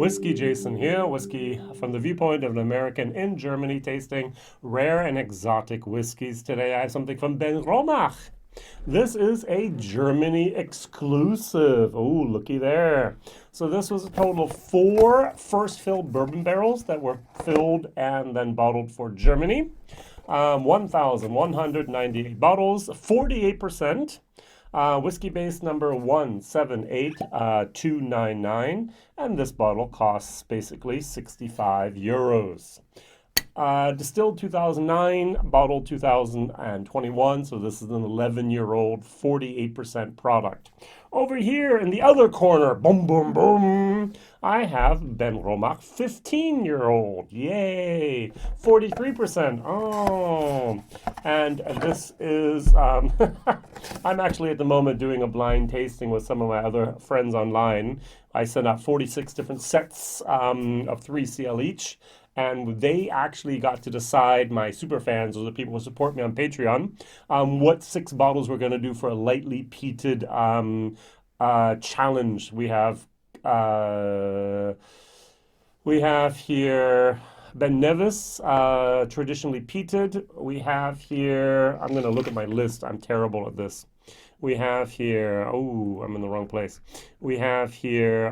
WhiskyJason here, whiskey from the viewpoint of an American in Germany tasting rare and exotic whiskeys. Today I have something from Benromach. This is a Germany exclusive. Oh, looky there. So this was a total of 4 First Fill Bourbon Barrels that were filled and then bottled for Germany. 1,198 bottles, 48%. Whiskey base number 178299, and this bottle costs basically 65 euros. Distilled 2009, bottled 2021, so this is an 11-year-old, 48% product. Over here in the other corner, boom, boom, boom, I have Benromach 15-year-old. Yay! 43%. Oh, and this is, I'm actually at the moment doing a blind tasting with some of my other friends online. I sent out 46 different sets of 3 CL each. And they actually got to decide, my super fans, or the people who support me on Patreon, what 6 bottles we're going to do for a lightly peated challenge. We have here Ben Nevis, traditionally peated. We have here, I'm going to look at my list. I'm terrible at this. We have here, oh, I'm in the wrong place. We have here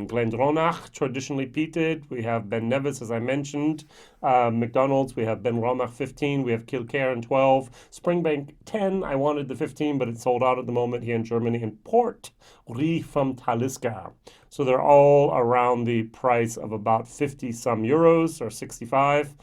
Benromach, traditionally peated. We have Ben Nevis, as I mentioned. McDonald's, we have Benromach 15. We have Kilkerran 12. Springbank 10. I wanted the 15, but it's sold out at the moment here in Germany. And Port Rie from Taliska. So they're all around the price of about 50 some euros or 65.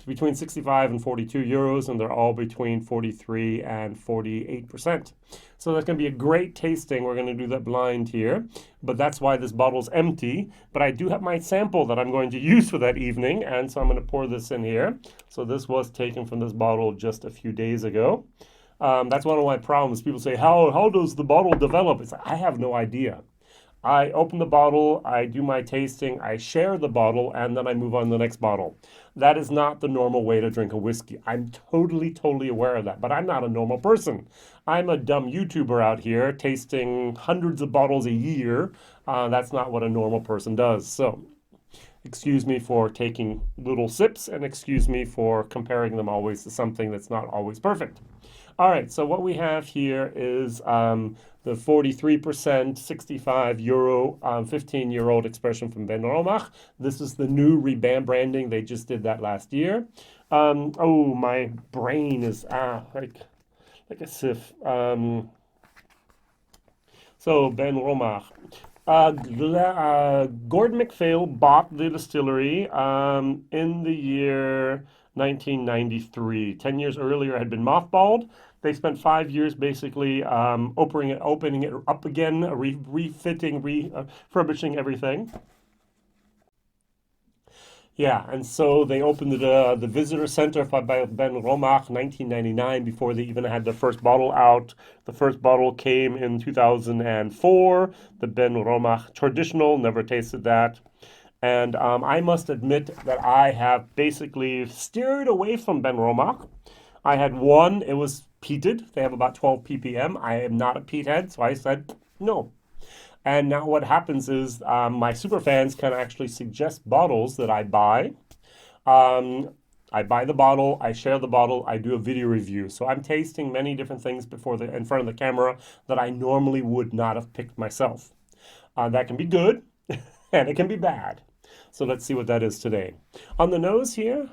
Between 65 and 42 euros, and they're all between 43 and 48%. So that's going to be a great tasting. We're going to do that blind here, but that's why this bottle's empty. But I do have my sample that I'm going to use for that evening, and so I'm going to pour this in here. So this was taken from this bottle just a few days ago. That's one of my problems. People say, how does the bottle develop? It's like, I have no idea. I open the bottle, I do my tasting, I share the bottle, and then I move on to the next bottle. That is not the normal way to drink a whiskey. I'm totally aware of that, but I'm not a normal person. I'm a dumb YouTuber out here tasting hundreds of bottles a year. That's not what a normal person does. So, excuse me for taking little sips, and excuse me for comparing them always to something that's not always perfect. All right, so what we have here is the 43%, 65 euro, 15-year-old expression from Benromach. This is the new rebranding. They just did that last year. Oh, my brain is like a sieve. So Benromach. Gordon MacPhail bought the distillery in the year 1993. 10 years earlier, it had been mothballed. They spent 5 years basically opening it up again, refitting, refurbishing everything. Yeah, and so they opened the visitor center by Benromach 1999 before they even had the first bottle out. The first bottle came in 2004, the Benromach traditional, never tasted that. And I must admit that I have basically steered away from Benromach. I had one, it was peated. They have about 12 ppm. I am not a peat head, so I said no. And now what happens is my super fans can actually suggest bottles that I buy. I buy the bottle, I share the bottle, I do a video review. So I'm tasting many different things in front of the camera that I normally would not have picked myself. That can be good, and it can be bad. So let's see what that is today. On the nose here,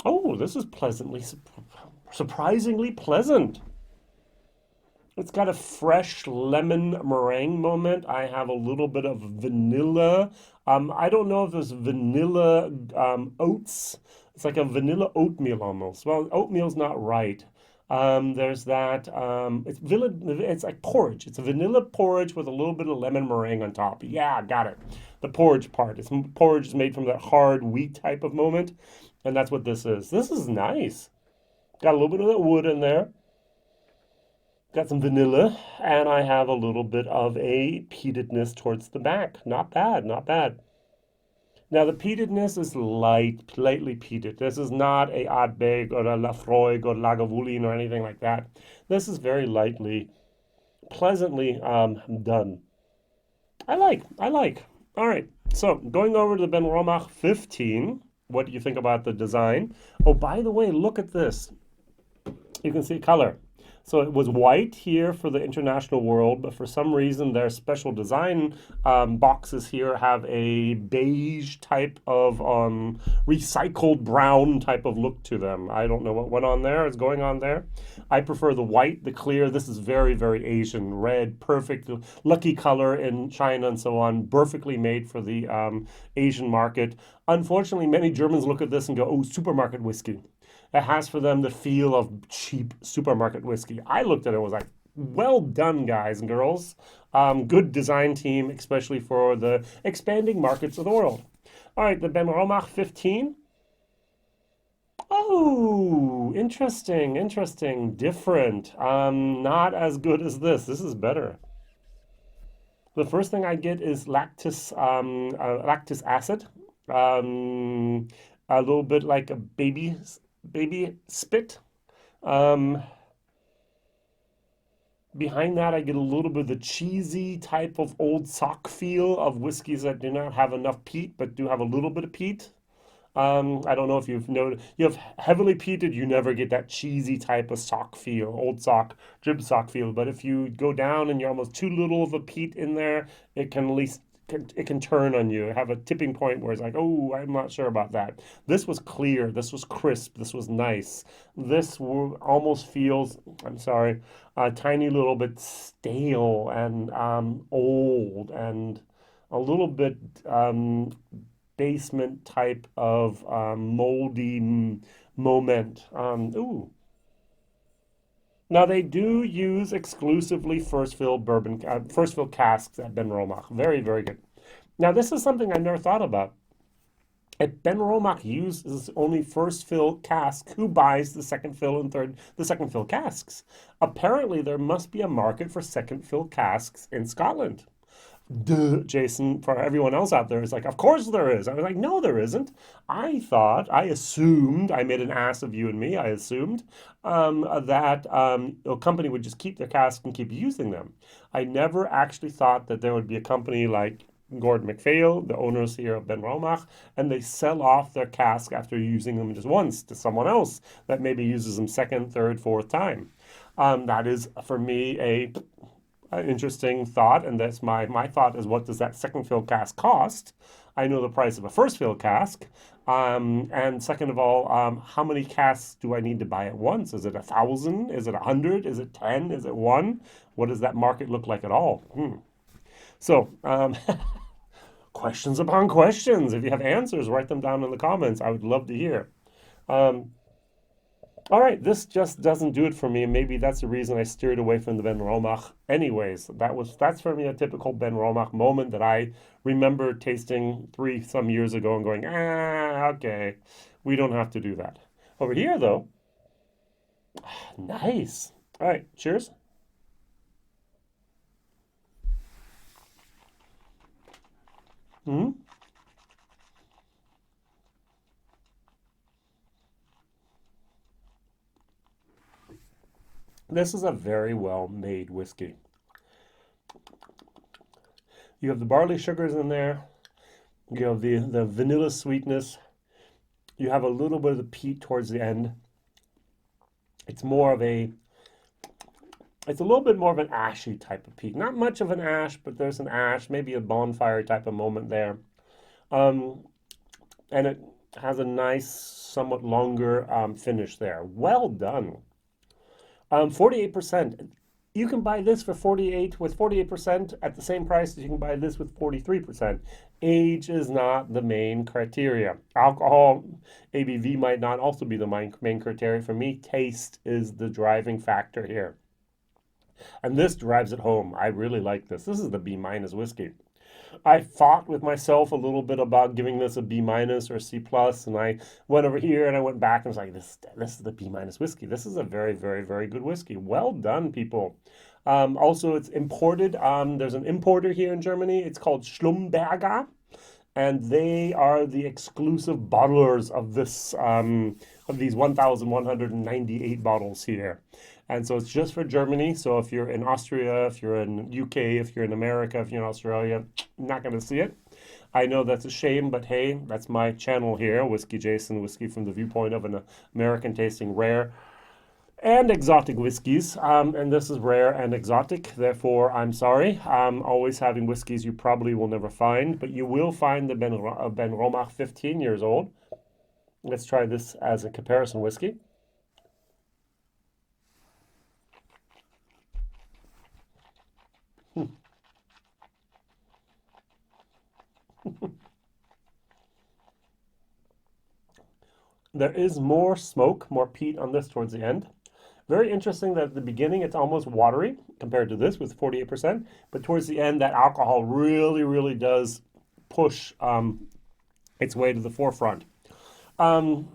oh, this is surprisingly pleasant. It's got a fresh lemon meringue moment. I have a little bit of vanilla. I don't know if there's vanilla oats. It's like a vanilla oatmeal almost. Well, oatmeal's not right. There's that. It's like porridge. It's a vanilla porridge with a little bit of lemon meringue on top. Yeah, got it. The porridge part. Porridge is made from that hard wheat type of moment, and that's what this is. This is nice. Got a little bit of that wood in there. Got some vanilla, and I have a little bit of a peatedness towards the back. Not bad, not bad. Now the peatedness is lightly peated. This is not a Ardbeg or a Lafroig or Lagavulin or anything like that. This is very lightly pleasantly done. I like. All right, so going over to the Benromach 15. What do you think about the design? Oh, by the way, look at this. You can see color. So it was white here for the international world, but for some reason their special design boxes here have a beige type of recycled brown type of look to them. I don't know what went on there, is going on there. I prefer the white, the clear. This is very, very Asian. Red, perfect, lucky color in China and so on. Perfectly made for the Asian market. Unfortunately, many Germans look at this and go, oh, supermarket whiskey. It has for them the feel of cheap supermarket whiskey. I looked at it and was like, well done, guys and girls. Good design team, especially for the expanding markets of the world. All right, the Benromach 15. Oh, interesting, different. Not as good as this. This is better. The first thing I get is lactic acid. A little bit like a baby spit. Um, Behind that, I get a little bit of the cheesy type of old sock feel of whiskeys that do not have enough peat, but do have a little bit of peat. I don't know if you've noticed, you have heavily peated, you never get that cheesy type of sock feel, old sock, drip sock feel. But if you go down and you're almost too little of a peat in there, it can at least it can turn on you, have a tipping point where it's like, oh, I'm not sure about that. This was clear, this was crisp, this was nice. This almost feels, I'm sorry, a tiny little bit stale and old and a little bit basement type of moldy moment. Ooh. Now they do use exclusively first fill casks at Benromach. Very, very good. Now this is something I never thought about. If Benromach uses only first fill cask, who buys the second fill and the second fill casks? Apparently there must be a market for second fill casks in Scotland. Duh, Jason, for everyone else out there is like, of course there is. I was like, no, there isn't. I assumed, I made an ass of you and me, I assumed that a company would just keep their casks and keep using them. I never actually thought that there would be a company like Gordon MacPhail, the owners here of Benromach, and they sell off their cask after using them just once to someone else that maybe uses them second, third, fourth time. That is, for me, an interesting thought, and that's my thought is, what does that second fill cask cost? I know the price of a first fill cask, and second of all, how many casks do I need to buy at once? Is it 1,000? Is it 100? Is it 10? Is it one? What does that market look like at all? So, questions upon questions. If you have answers, write them down in the comments. I would love to hear. All right, this just doesn't do it for me, and maybe that's the reason I steered away from the Benromach. Anyways, that's for me a typical Benromach moment that I remember tasting some years ago and going, okay, we don't have to do that. Over here, though, nice. All right, cheers. Hmm. This is a very well made whiskey. You have the barley sugars in there. You have the vanilla sweetness. You have a little bit of the peat towards the end. It's it's a little bit more of an ashy type of peat. Not much of an ash, but there's an ash, maybe a bonfire type of moment there. And it has a nice, somewhat longer finish there. Well done. 48%. You can buy this for 48% at the same price as you can buy this with 43%. Age is not the main criteria. Alcohol, ABV might not also be the main criteria. For me, taste is the driving factor here. And this drives it home. I really like this. This is the B- whiskey. I fought with myself a little bit about giving this a B- or C+, and I went over here and I went back and was like, this is the B- whiskey. This is a very, very, very good whiskey. Well done, people. Also, it's imported. There's an importer here in Germany. It's called Schlumberger. and they are the exclusive bottlers of this of these 1,198 bottles here. And so it's just for Germany. So if you're in Austria, if you're in UK, if you're in America, if you're in Australia, not going to see it. I know that's a shame, but hey, that's my channel here, Whiskey Jason, whiskey from the viewpoint of an American tasting rare and exotic whiskeys. And this is rare and exotic, therefore I'm sorry. Always having whiskeys you probably will never find, but you will find the Benromach 15 years old. Let's try this as a comparison whiskey. There is more smoke, more peat on this towards the end. Very interesting that at the beginning it's almost watery compared to this with 48%, but towards the end that alcohol really, really does push its way to the forefront. Um,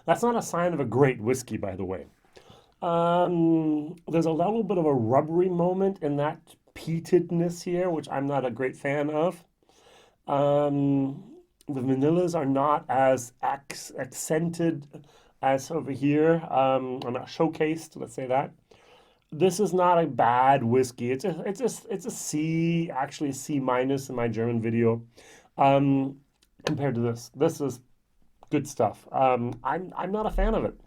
that's not a sign of a great whiskey, by the way. There's a little bit of a rubbery moment in that peatedness here, which I'm not a great fan of. Um, the vanillas are not as accented as over here, are not showcased, let's say that. This is not a bad whiskey. It's a C, actually a C minus in my German video. Um, Compared to this. This is good stuff. I'm not a fan of it.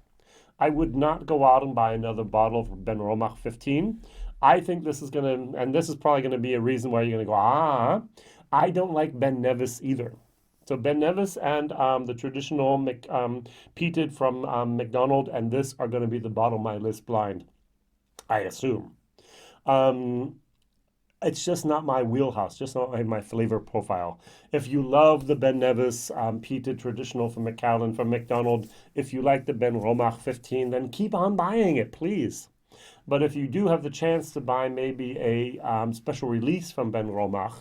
I would not go out and buy another bottle of Benromach 15. I think this is gonna, and this is probably gonna be a reason why you're gonna go, I don't like Ben Nevis either. So Ben Nevis and the traditional peated from McDonald and this are going to be the bottom of my list blind, I assume. Um, it's just not my wheelhouse, just not my flavor profile. If you love the Ben Nevis peated traditional from Macallan, from McDonald, if you like the Benromach 15, then keep on buying it, please. But if you do have the chance to buy maybe a special release from Benromach,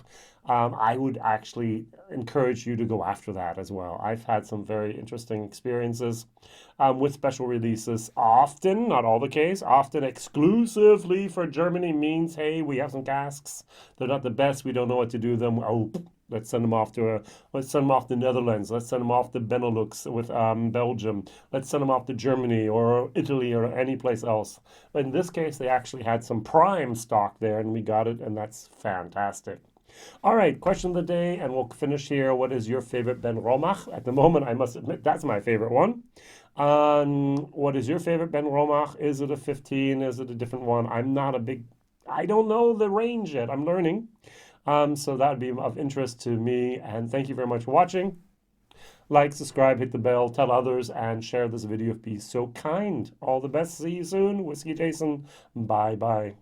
I would actually encourage you to go after that as well. I've had some very interesting experiences with special releases. Often, not all the case, often exclusively for Germany means, hey, we have some casks. They're not the best. We don't know what to do with them. Oh, let's send them off let's send them off to the Netherlands. Let's send them off to Benelux with Belgium. Let's send them off to Germany or Italy or any place else. But in this case, they actually had some prime stock there, and we got it, and that's fantastic. All right, question of the day, and we'll finish here. What is your favorite Benromach? At the moment, I must admit, that's my favorite one. What is your favorite Benromach? Is it a 15? Is it a different one? I don't know the range yet. I'm learning. So that would be of interest to me. And thank you very much for watching. Like, subscribe, hit the bell, tell others, and share this video if you be so kind. All the best. See you soon. Whiskey Jason. Bye-bye.